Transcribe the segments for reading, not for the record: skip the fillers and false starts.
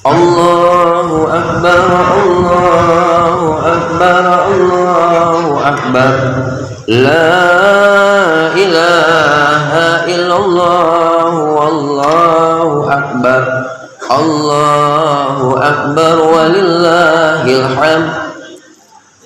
Allahu Akbar, Allahu Akbar, Allahu Akbar. La ilaha illallah, wallahu akbar. Allahu Akbar walillahil hamd.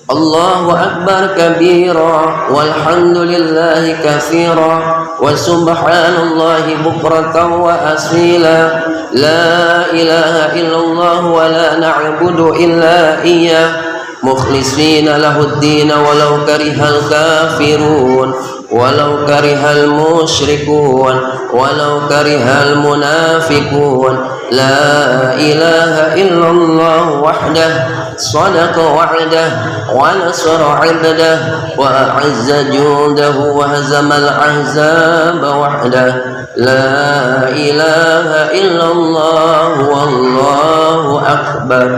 Allahu Akbar kabira walhamdulillahi katsira wa subhanallahi bukratan wa asila. La ilaha illallah wa la na'budu illa iyyah mukhlishina lahud-din walau karihal kafirun walau karihal musyrikun walau karihal munafiqun. La ilaha illallah wahdah sadaqa wa'dah wa nasara 'abdah wa a'azza jundahu wa hazamal ahzaba wahdah. La ilaha illallah wallahu akbar.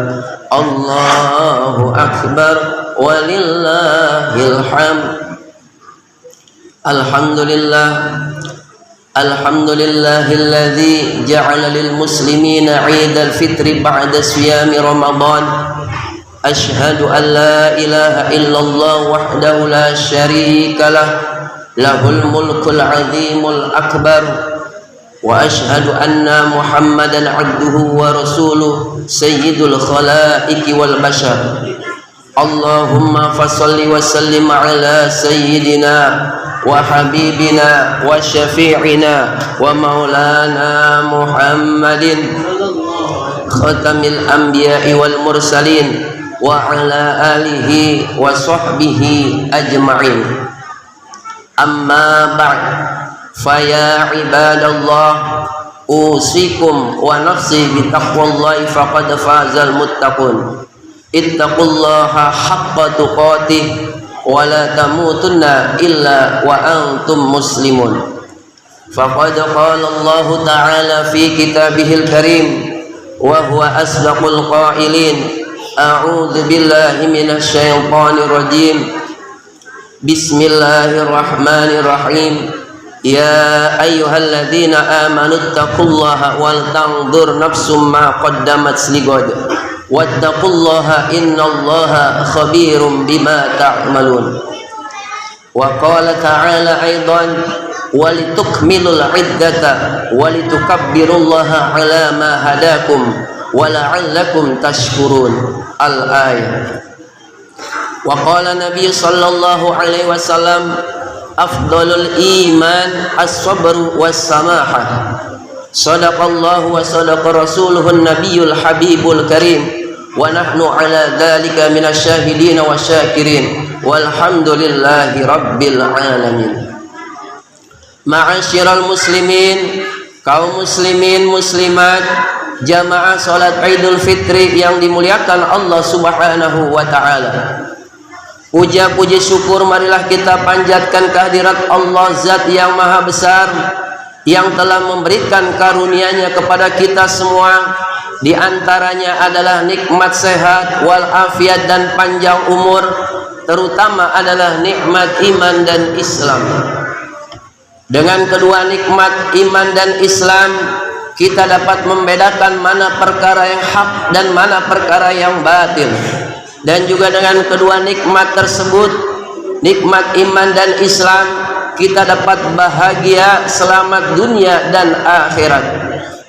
Allahu akbar walillahil hamd. Alhamdulillah, alhamdulillahilladzi ja'ala lil muslimina 'idal fitri ba'da siyami ramadan. Ashhadu an la ilaha illallah wahdahu la syarika lah, lahul mulkul 'azimul akbar. Wa ashhadu anna Muhammadan 'abduhu wa rasuluh sayyidul khalaiqi wal bashar. Allahumma fassalli wa sallim ala sayyidina wa habibina wa syafi'ina wa maulana Muhammadin khatamil anbiya'i wal mursalin wa ala alihi wa sahbihi ajma'in. Amma ba'd, faya ibadallah, usikum wa nafsi bitaqwallahi faqad fazal muttaqun. Ittaqullaha haqqa tuqatih wa la tamutunna illa wa antum muslimun. Faqad qala Allah ta'ala fi kitabihil karim wa huwa asdaqul qailin. A'udzu billahi minasy syaithanir rajim. Bismillahirrahmanirrahim. Ya ayyuhalladzina amanu taqullaha wal tanzur nafsum ma qaddamat lighad wattaqullaha innallaha khabirum bima ta'malun. Wa qala ta'ala aidan walitukmilul iddata walitukabbirullaha ala ma hadakum wa la'allakum tashkurun. Al-ayat. Wa qala Nabi sallallahu alaihi wasallam afdalul iman as-sabru was-samahah. Sadaqallahu wa sadaqa rasuluhun nabiyul habibul karim wa nahnu ala dhalika minasyahidin wa syakirin walhamdulillahi rabbil alamin. Ma'asyiral muslimin, kaum muslimin muslimat, jamaah salat Idul Fitri yang dimuliakan Allah Subhanahu wa taala. Puja puji syukur marilah kita panjatkan kehadirat Allah, zat yang maha besar, yang telah memberikan karunia-Nya kepada kita semua. Di antaranya adalah nikmat sehat wal afiat dan panjang umur, terutama adalah nikmat iman dan Islam. Dengan kedua nikmat iman dan Islam, kita dapat membedakan mana perkara yang hak dan mana perkara yang batil. Dan juga dengan kedua nikmat tersebut, nikmat iman dan Islam, kita dapat bahagia selamat dunia dan akhirat.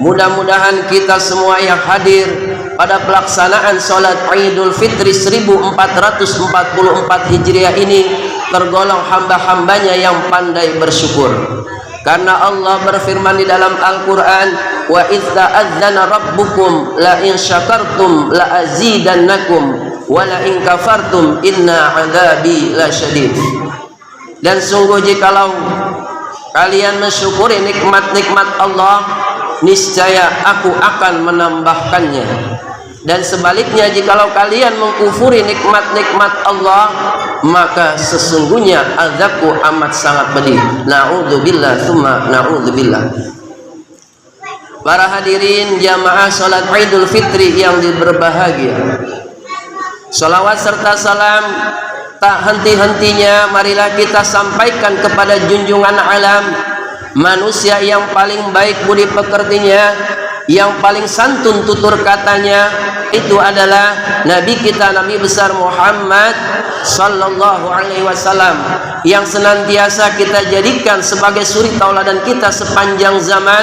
Mudah-mudahan kita semua yang hadir pada pelaksanaan salat Idul Fitri 1444 Hijriah ini tergolong hamba-hambanya yang pandai bersyukur. Karena Allah berfirman di dalam Al-Quran, wa idz ta'adzana rabbukum la in syakartum la azidannakum wa la in kafartum inna 'adzabi lasyadid. Dan sungguh jikalau kalian mensyukuri nikmat-nikmat Allah, niscaya aku akan menambahkannya. Dan sebaliknya jikalau kalian mengkufuri nikmat-nikmat Allah, maka sesungguhnya azabku amat sangat pedih. Na'udzubillah tsumma na'udzubillah. Para hadirin jamaah salat Idul Fitri yang berbahagia, salawat serta salam tak henti-hentinya marilah kita sampaikan kepada junjungan alam, manusia yang paling baik budi pekertinya, yang paling santun tutur katanya itu adalah Nabi kita, Nabi besar Muhammad sallallahu alaihi wasallam, yang senantiasa kita jadikan sebagai suri tauladan kita sepanjang zaman,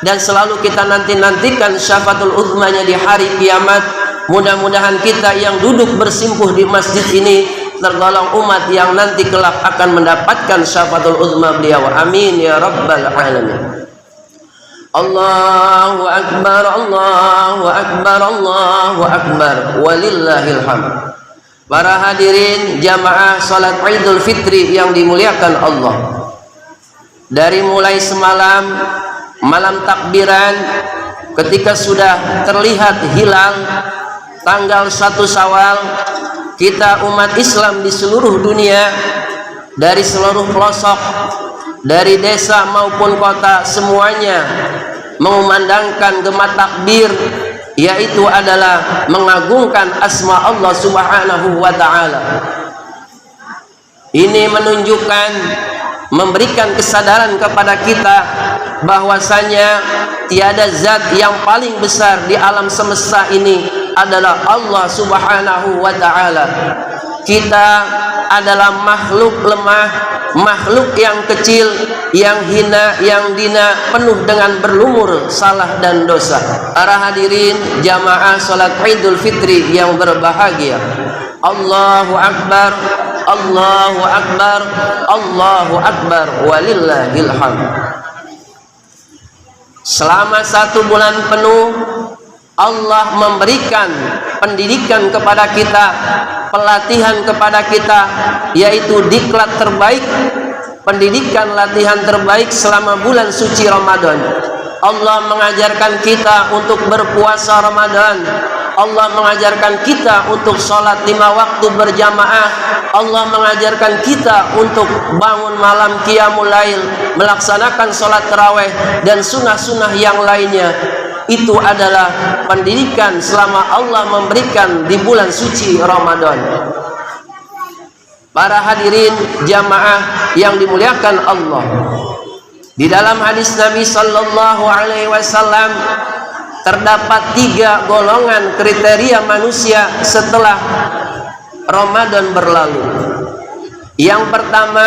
dan selalu kita nantikan syafaatul uzmanya di hari kiamat. Mudah-mudahan kita yang duduk bersimpuh di masjid ini tergolong umat yang nanti kelak akan mendapatkan syafaatul uzma beliau. Amin ya rabbal alamin. Allahu akbar, Allahu akbar, Allahu akbar, walillahil hamd. Para hadirin jamaah salat Idul Fitri yang dimuliakan Allah, dari mulai semalam malam takbiran, ketika sudah terlihat hilal tanggal 1 Syawal, kita umat Islam di seluruh dunia, dari seluruh pelosok, dari desa maupun kota, semuanya mengumandangkan gema takbir, yaitu adalah mengagungkan asma Allah Subhanahu wa ta'ala. Ini menunjukkan, memberikan kesadaran kepada kita bahwasanya tiada zat yang paling besar di alam semesta ini adalah Allah Subhanahu wa ta'ala. Kita adalah makhluk lemah, makhluk yang kecil, yang hina, yang dina, penuh dengan berlumur salah dan dosa. Para hadirin jamaah salat Idul Fitri yang berbahagia, Allahu akbar, Allahu akbar, Allahu akbar, walillahil hamd. Selama 1 bulan penuh Allah memberikan pendidikan kepada kita, pelatihan kepada kita, yaitu diklat terbaik, pendidikan latihan terbaik selama bulan suci Ramadan. Allah mengajarkan kita untuk berpuasa Ramadan, Allah mengajarkan kita untuk sholat 5 waktu berjamaah, Allah mengajarkan kita untuk bangun malam qiyamul lail, melaksanakan sholat tarawih dan sunnah-sunnah yang lainnya. Itu adalah pendidikan selama Allah memberikan di bulan suci Ramadan. Para hadirin jamaah yang dimuliakan Allah, di dalam hadis Nabi sallallahu alaihi wasallam terdapat 3 golongan kriteria manusia setelah Ramadan berlalu. Yang pertama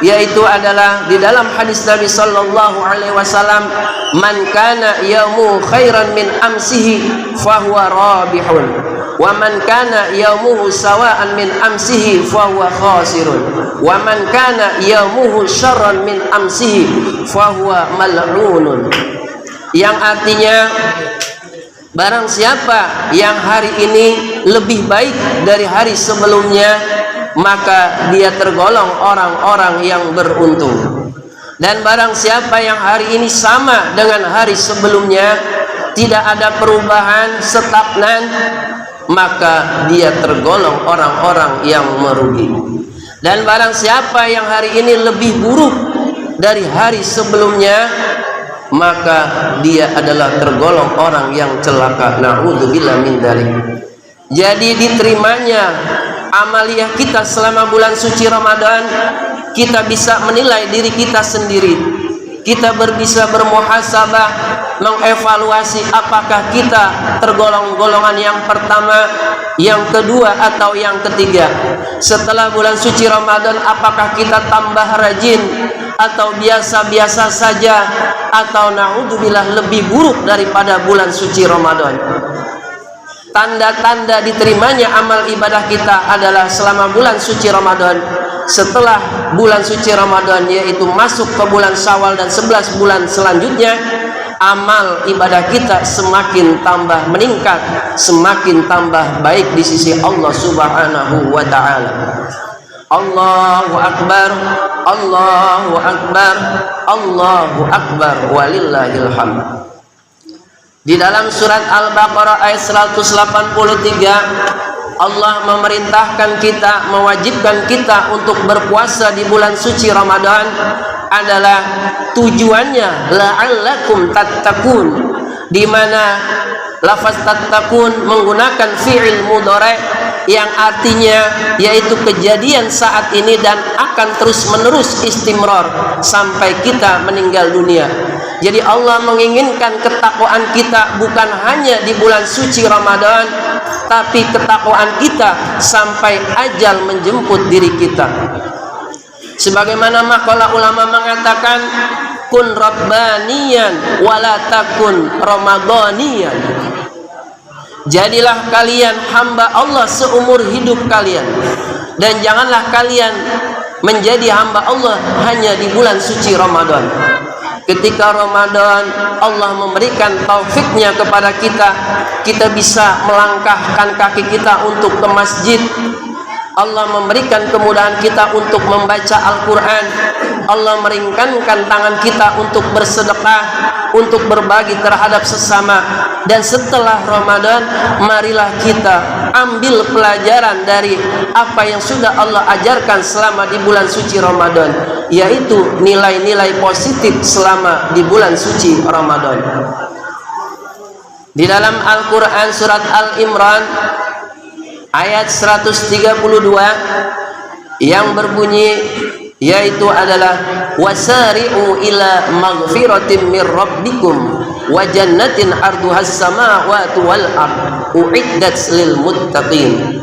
yaitu adalah di dalam hadis Nabi sallallahu alaihi wasallam, man kana yamu khairan min amsihi fahuwa rabihun, wa man kana yamuhu sawa'an min amsihi fahuwa khasirun, wa man kana yamuhu syarran min amsihi fahuwa mal'unun. Yang artinya, barang siapa yang hari ini lebih baik dari hari sebelumnya, maka dia tergolong orang-orang yang beruntung. Dan barang siapa yang hari ini sama dengan hari sebelumnya, tidak ada perubahan, stagnan, maka dia tergolong orang-orang yang merugi. Dan barang siapa yang hari ini lebih buruk dari hari sebelumnya, maka dia adalah tergolong orang yang celaka. Na'udzubillah min dzalik. Jadi diterimanya amaliyah kita selama bulan suci Ramadan, kita bisa menilai diri kita sendiri. Kita bisa bermuhasabah, mengevaluasi apakah kita tergolong golongan yang pertama, yang kedua, atau yang ketiga. Setelah bulan suci Ramadan, apakah kita tambah rajin atau biasa-biasa saja, atau na'udzubillah lebih buruk daripada bulan suci Ramadan. Tanda-tanda diterimanya amal ibadah kita adalah selama bulan suci Ramadan. Setelah bulan suci Ramadan, yaitu masuk ke bulan Syawal dan 11 bulan selanjutnya, amal ibadah kita semakin tambah meningkat, semakin tambah baik di sisi Allah Subhanahu wa ta'ala. Allahu akbar, Allahu akbar, Allahu akbar, walillahil hamd. Di dalam surat Al-Baqarah ayat 183, Allah memerintahkan kita, mewajibkan kita untuk berpuasa di bulan suci Ramadan adalah tujuannya la'allakum tattaqun, di mana lafaz tattaqun menggunakan fi'il mudhari yang artinya yaitu kejadian saat ini dan akan terus menerus istimrar sampai kita meninggal dunia. Jadi Allah menginginkan ketakwaan kita bukan hanya di bulan suci Ramadan, tapi ketakwaan kita sampai ajal menjemput diri kita. Sebagaimana makalah ulama mengatakan, kun rabbaniyan wala takun ramadhaniyan. Jadilah kalian hamba Allah seumur hidup kalian, dan janganlah kalian menjadi hamba Allah hanya di bulan suci Ramadan. Ketika Ramadan Allah memberikan taufiknya kepada kita, kita bisa melangkahkan kaki kita untuk ke masjid. Allah memberikan kemudahan kita untuk membaca Al-Quran. Allah meringankan tangan kita untuk bersedekah, untuk berbagi terhadap sesama. Dan setelah Ramadan, marilah kita ambil pelajaran dari apa yang sudah Allah ajarkan selama di bulan suci Ramadan, yaitu nilai-nilai positif selama di bulan suci Ramadan. Di dalam Al-Quran surat Al-Imran ayat 132 yang berbunyi, yaitu adalah wasari'u ila maghfiratin mir rabbikum wa jannatin arduhas samawati wal ard uiddat lil muttaqin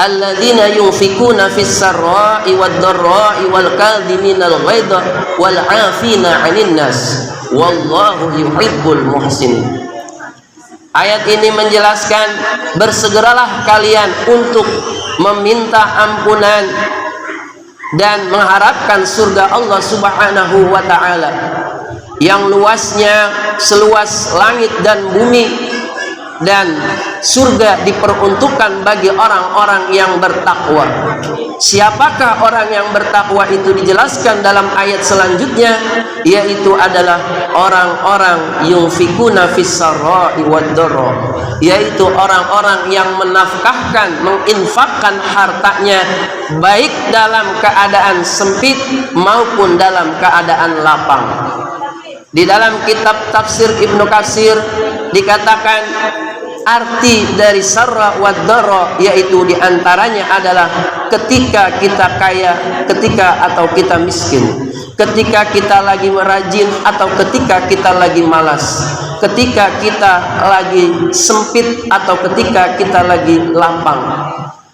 alladzina yunfikuna fis sarra'i wad dharra'i wal kadhiminal ghaidha wal 'afina 'anil nas wallahu yuhibbul muhsinin. Ayat ini menjelaskan, bersegeralah kalian untuk meminta ampunan dan mengharapkan surga Allah Subhanahu wa ta'ala yang luasnya seluas langit dan bumi, dan surga diperuntukkan bagi orang-orang yang bertakwa. Siapakah orang yang bertakwa itu dijelaskan dalam ayat selanjutnya, yaitu adalah orang-orang yunfikuna fis sarra'i wad dharra, yaitu orang-orang yang menafkahkan, menginfakkan hartanya baik dalam keadaan sempit maupun dalam keadaan lapang. Di dalam kitab tafsir Ibnu Katsir dikatakan arti dari sarra wad dharra yaitu diantaranya adalah ketika kita kaya, ketika atau kita miskin, ketika kita lagi merajin atau ketika kita lagi malas, ketika kita lagi sempit atau ketika kita lagi lapang.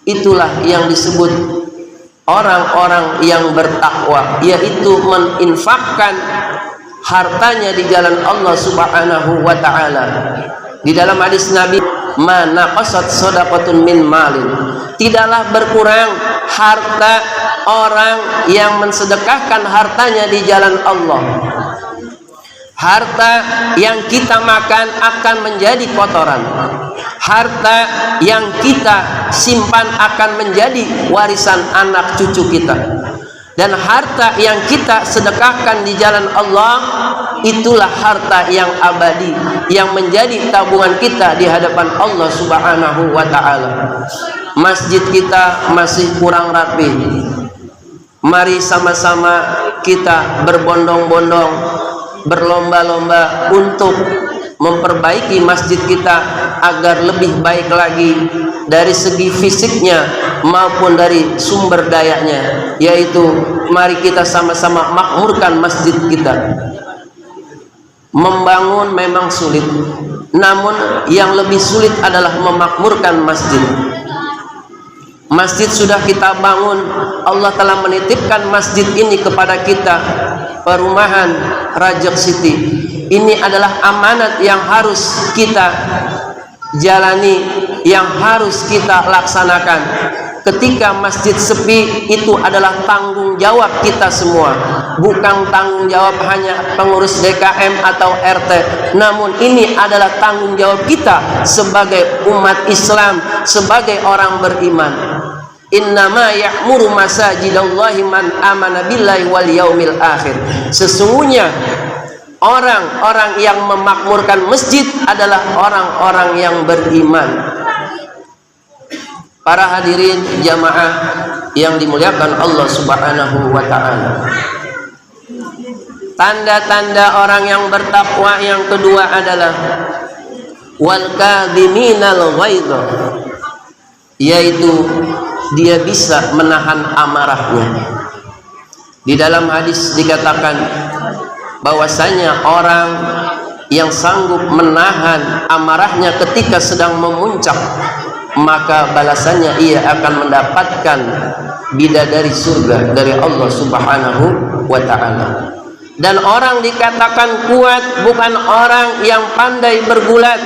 Itulah yang disebut orang-orang yang bertakwa, yaitu meninfakkan hartanya di jalan Allah Subhanahu wa ta'ala. Di dalam hadis Nabi, mana qasat shadaqatun min malin, tidaklah berkurang harta orang yang mensedekahkan hartanya di jalan Allah. Harta yang kita makan akan menjadi kotoran, harta yang kita simpan akan menjadi warisan anak cucu kita, dan harta yang kita sedekahkan di jalan Allah itulah harta yang abadi, yang menjadi tabungan kita di hadapan Allah Subhanahu wa ta'ala. Masjid kita masih kurang rapi. Mari sama-sama kita berbondong-bondong, berlomba-lomba untuk memperbaiki masjid kita agar lebih baik lagi dari segi fisiknya maupun dari sumber dayanya, yaitu mari kita sama-sama makmurkan masjid kita. Membangun memang sulit, namun yang lebih sulit adalah memakmurkan masjid. Masjid sudah kita bangun, Allah telah menitipkan masjid ini kepada kita, perumahan Rajak City. Ini adalah amanat yang harus kita jalani, yang harus kita laksanakan. Ketika masjid sepi, itu adalah tanggung jawab kita semua, bukan tanggung jawab hanya pengurus DKM atau RT, namun ini adalah tanggung jawab kita sebagai umat Islam, sebagai orang beriman. Innama ya'muru masajidallahi man amana billahi wal yaumil akhir. Sesungguhnya orang-orang yang memakmurkan masjid adalah orang-orang yang beriman. Para hadirin jamaah yang dimuliakan Allah Subhanahu wa ta'ala, tanda-tanda orang yang bertakwa yang kedua adalah wal kadhiminal ghaidha, yaitu dia bisa menahan amarahnya. Di dalam hadis dikatakan, bahwasanya orang yang sanggup menahan amarahnya ketika sedang memuncak, maka balasannya ia akan mendapatkan bidadari surga dari Allah Subhanahu wa ta'ala. Dan orang dikatakan kuat bukan orang yang pandai bergulat,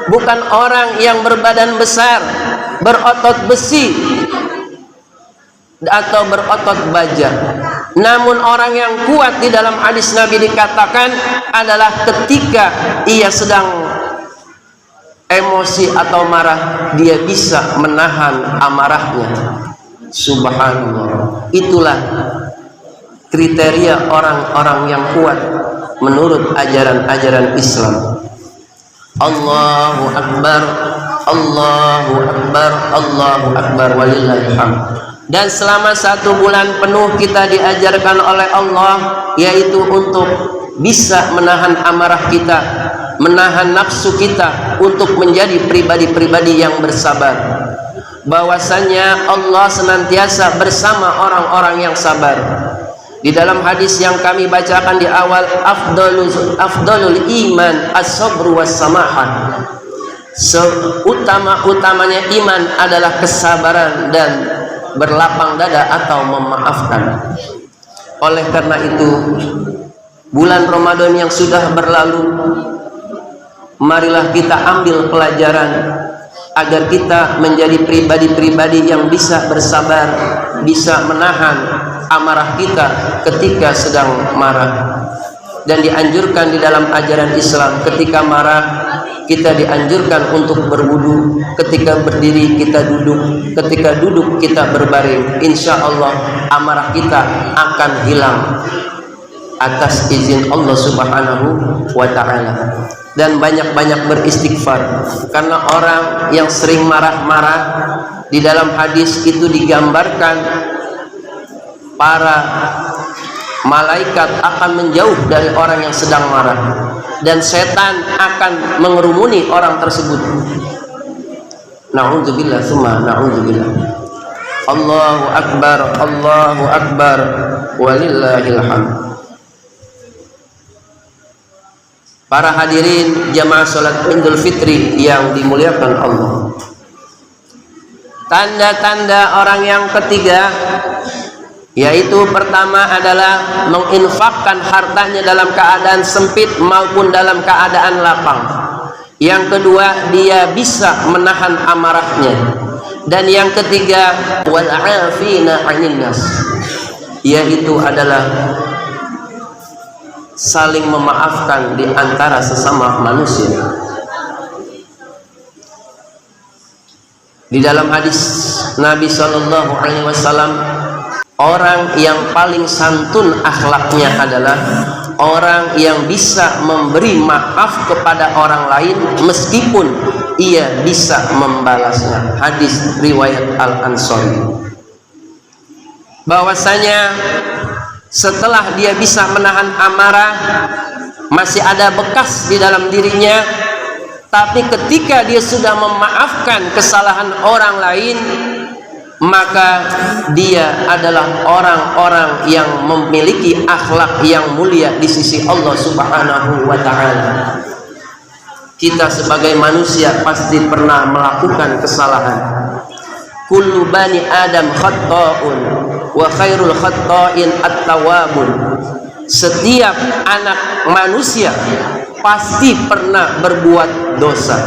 bukan orang yang berbadan besar, berotot besi atau berotot baja. Namun orang yang kuat di dalam hadis Nabi dikatakan adalah ketika ia sedang emosi atau marah, dia bisa menahan amarahnya. Subhanallah. Itulah kriteria orang-orang yang kuat menurut ajaran-ajaran Islam. Allahu Akbar, Allahu Akbar, Allahu Akbar, walillahil hamd. Dan selama 1 bulan penuh kita diajarkan oleh Allah, yaitu untuk bisa menahan amarah kita, menahan nafsu kita, untuk menjadi pribadi-pribadi yang bersabar. Bahwasanya Allah senantiasa bersama orang-orang yang sabar. Di dalam hadis yang kami bacakan di awal, afdalul iman as-sabru was-samahah. Seutama-utamanya iman adalah kesabaran dan berlapang dada atau memaafkan. Oleh karena itu, bulan Ramadan yang sudah berlalu, marilah kita ambil pelajaran agar kita menjadi pribadi-pribadi yang bisa bersabar, bisa menahan amarah kita ketika sedang marah. Dan dianjurkan di dalam ajaran Islam, ketika marah kita dianjurkan untuk berwudu, ketika berdiri kita duduk, ketika duduk kita berbaring. Insya Allah amarah kita akan hilang atas izin Allah Subhanahu wa ta'ala. Dan banyak-banyak beristighfar, karena orang yang sering marah-marah, di dalam hadis itu digambarkan para malaikat akan menjauh dari orang yang sedang marah, dan setan akan mengerumuni orang tersebut. Na'udzubillah, summa na'udzubillah. Allahu Akbar, Allahu Akbar, walillahil hamd. Para hadirin jamaah salat Idul Fitri yang dimuliakan Allah, tanda-tanda orang yang ketiga, yaitu pertama adalah menginfakkan hartanya dalam keadaan sempit maupun dalam keadaan lapang. Yang kedua, dia bisa menahan amarahnya. Dan yang ketiga, wal 'afina 'anil nas, yaitu adalah saling memaafkan di antara sesama manusia. Di dalam hadis Nabi sallallahu alaihi wasallam, orang yang paling santun akhlaknya adalah orang yang bisa memberi maaf kepada orang lain meskipun ia bisa membalasnya. Hadis riwayat Al-Ansari. Bahwasanya setelah dia bisa menahan amarah, masih ada bekas di dalam dirinya, tapi ketika dia sudah memaafkan kesalahan orang lain, maka dia adalah orang-orang yang memiliki akhlak yang mulia di sisi Allah Subhanahu wa ta'ala. Kita sebagai manusia pasti pernah melakukan kesalahan. Kullu bani Adam khatta'un wa khairul khatta'in at-tawwabun. Setiap anak manusia pasti pernah berbuat dosa,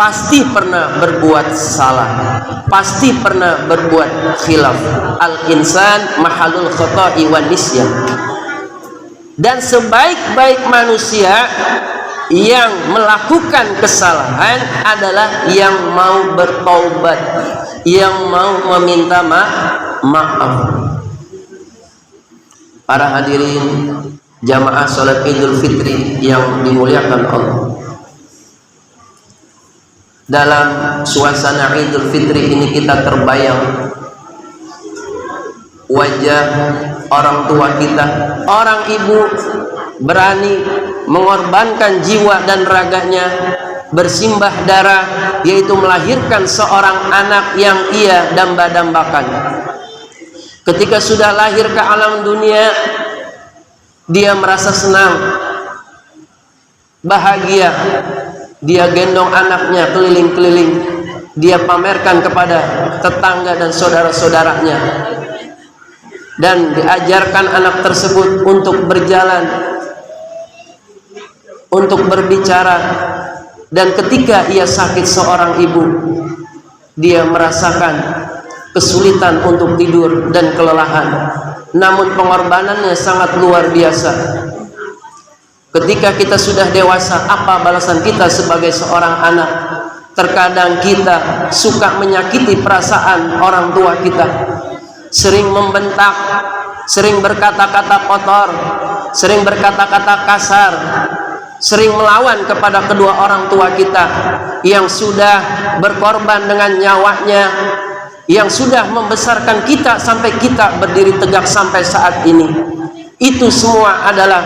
pasti pernah berbuat salah, pasti pernah berbuat khilaf. Al-insan mahalul khata'i wan nisyan. Dan sebaik-baik manusia yang melakukan kesalahan adalah yang mau bertaubat, yang mau meminta maaf. Para hadirin jamaah salat Idul Fitri yang dimuliakan Allah, dalam suasana Idul Fitri ini kita terbayang wajah orang tua kita. Orang ibu berani mengorbankan jiwa dan raganya, bersimbah darah, yaitu melahirkan seorang anak yang ia damba-dambakan. Ketika sudah lahir ke alam dunia, dia merasa senang, bahagia, dia gendong anaknya keliling-keliling, dia pamerkan kepada tetangga dan saudara-saudaranya, dan diajarkan anak tersebut untuk berjalan, untuk berbicara. Dan ketika ia sakit seorang ibu, dia merasakan kesulitan untuk tidur dan kelelahan, namun pengorbanannya sangat luar biasa. Ketika kita sudah dewasa, apa balasan kita sebagai seorang anak? Terkadang kita suka menyakiti perasaan orang tua kita, sering membentak, sering berkata-kata kotor, sering berkata-kata kasar, sering melawan kepada kedua orang tua kita yang sudah berkorban dengan nyawanya, yang sudah membesarkan kita sampai kita berdiri tegak sampai saat ini. Itu semua adalah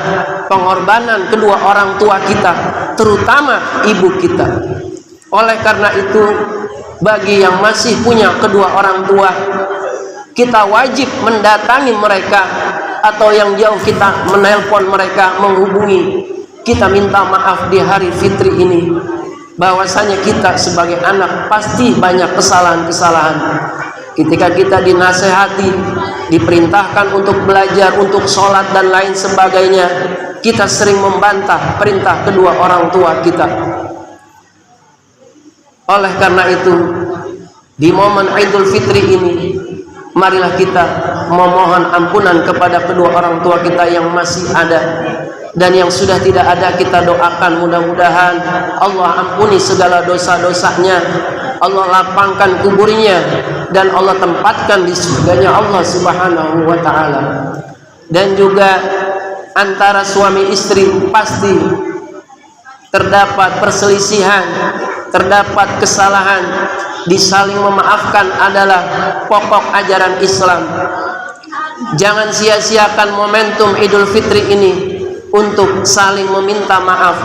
pengorbanan kedua orang tua kita, terutama ibu kita. Oleh karena itu, bagi yang masih punya kedua orang tua, kita wajib mendatangi mereka, atau yang jauh kita menelpon mereka, menghubungi. Kita minta maaf di hari fitri ini, bahwasanya kita sebagai anak pasti banyak kesalahan-kesalahan. Ketika kita dinasehati, diperintahkan untuk belajar, untuk sholat dan lain sebagainya, kita sering membantah perintah kedua orang tua kita. Oleh karena itu, di momen Idul Fitri ini, marilah kita memohon ampunan kepada kedua orang tua kita yang masih ada, dan yang sudah tidak ada kita doakan mudah-mudahan Allah ampuni segala dosa-dosanya, Allah lapangkan kuburnya, dan Allah tempatkan di surganya Allah Subhanahu wa ta'ala. Dan juga antara suami istri pasti terdapat perselisihan, terdapat kesalahan. Disaling memaafkan adalah pokok ajaran Islam. Jangan sia-siakan momentum Idul Fitri ini untuk saling meminta maaf.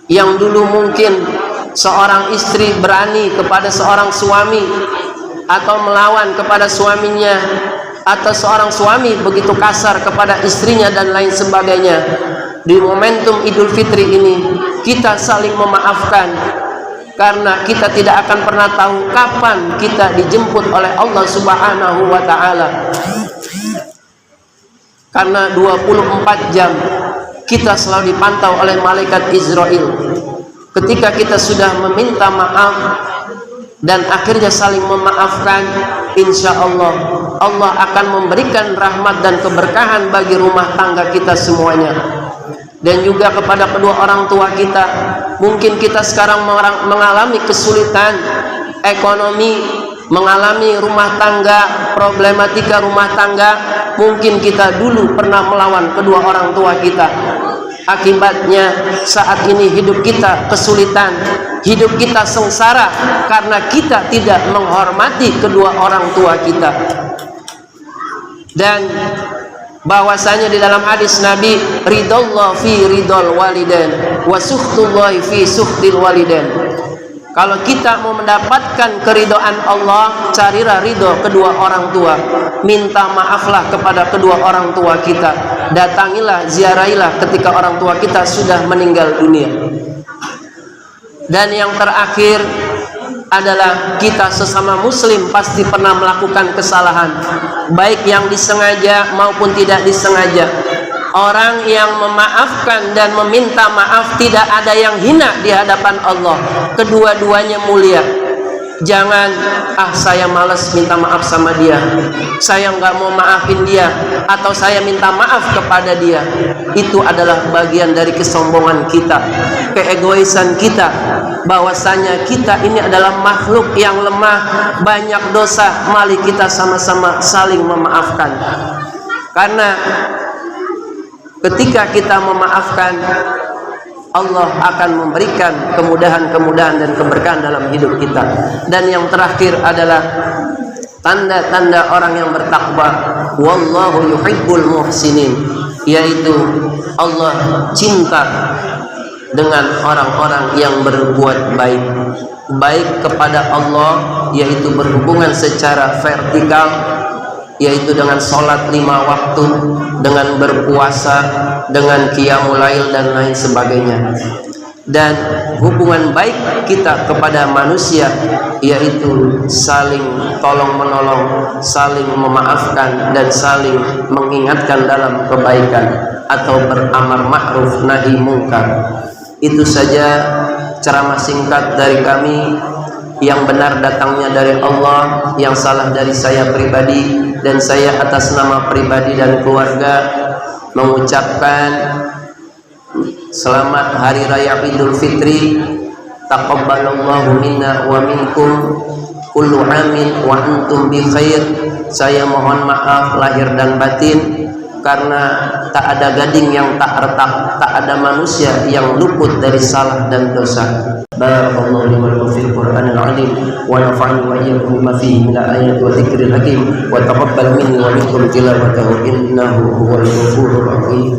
Yang dulu mungkin seorang istri berani kepada seorang suami, atau melawan kepada suaminya, atau seorang suami begitu kasar kepada istrinya dan lain sebagainya. Di momentum Idul Fitri ini kita saling memaafkan, karena kita tidak akan pernah tahu kapan kita dijemput oleh Allah Subhanahu wa ta'ala. Karena 24 jam kita selalu dipantau oleh malaikat Israel. Ketika kita sudah meminta maaf dan akhirnya saling memaafkan, insya Allah Allah akan memberikan rahmat dan keberkahan bagi rumah tangga kita semuanya. Dan juga kepada kedua orang tua kita, mungkin kita sekarang mengalami kesulitan ekonomi, mengalami rumah tangga, problematika rumah tangga. Mungkin kita dulu pernah melawan kedua orang tua kita, akibatnya saat ini hidup kita kesulitan, hidup kita sengsara, karena kita tidak menghormati kedua orang tua kita. Dan bahwasanya di dalam hadis Nabi, ridallah fi ridal walidain wa sukhtullahi fi sukhtil walidain. Kalau kita mau mendapatkan keridhaan Allah, carilah ridho kedua orang tua. Minta maaflah kepada kedua orang tua kita. Datangilah, ziarahilah ketika orang tua kita sudah meninggal dunia. Dan yang terakhir adalah kita sesama muslim pasti pernah melakukan kesalahan, baik yang disengaja maupun tidak disengaja. Orang yang memaafkan dan meminta maaf tidak ada yang hina di hadapan Allah. Kedua-duanya mulia. Jangan, saya malas minta maaf sama dia, saya nggak mau maafin dia, atau saya minta maaf kepada dia. Itu adalah bagian dari kesombongan kita, keegoisan kita, bahwasanya kita ini adalah makhluk yang lemah, banyak dosa. Mari kita sama-sama saling memaafkan, karena ketika kita memaafkan, Allah akan memberikan kemudahan-kemudahan dan keberkahan dalam hidup kita. Dan yang terakhir adalah tanda-tanda orang yang bertakwa. Wallahu yuhibbul muhsinin, yaitu Allah cinta dengan orang-orang yang berbuat baik. Baik kepada Allah, yaitu berhubungan secara vertikal, yaitu dengan sholat 5 waktu, dengan berpuasa, dengan qiyamul lail dan lain sebagainya. Dan hubungan baik kita kepada manusia yaitu saling tolong menolong, saling memaafkan dan saling mengingatkan dalam kebaikan atau beramar ma'ruf nahi mungkar. Itu saja ceramah singkat dari kami. Yang benar datangnya dari Allah, yang salah dari saya pribadi, dan saya atas nama pribadi dan keluarga mengucapkan selamat Hari Raya Idul Fitri. Taqabbalallahu minna wa minkum kullu amin wa antum bi khair. Saya mohon maaf lahir dan batin karena tak ada gading yang tak retak, tak ada manusia yang luput dari salah dan dosa. Barakallahu li wa lakum fil Qur'anil 'azim wa nafa'ani wa iyyakum bima fihi min ayati wa dzikril hakim wa taqabbal minni wa minkum tilawatahu innahu huwal ghafurur rahim.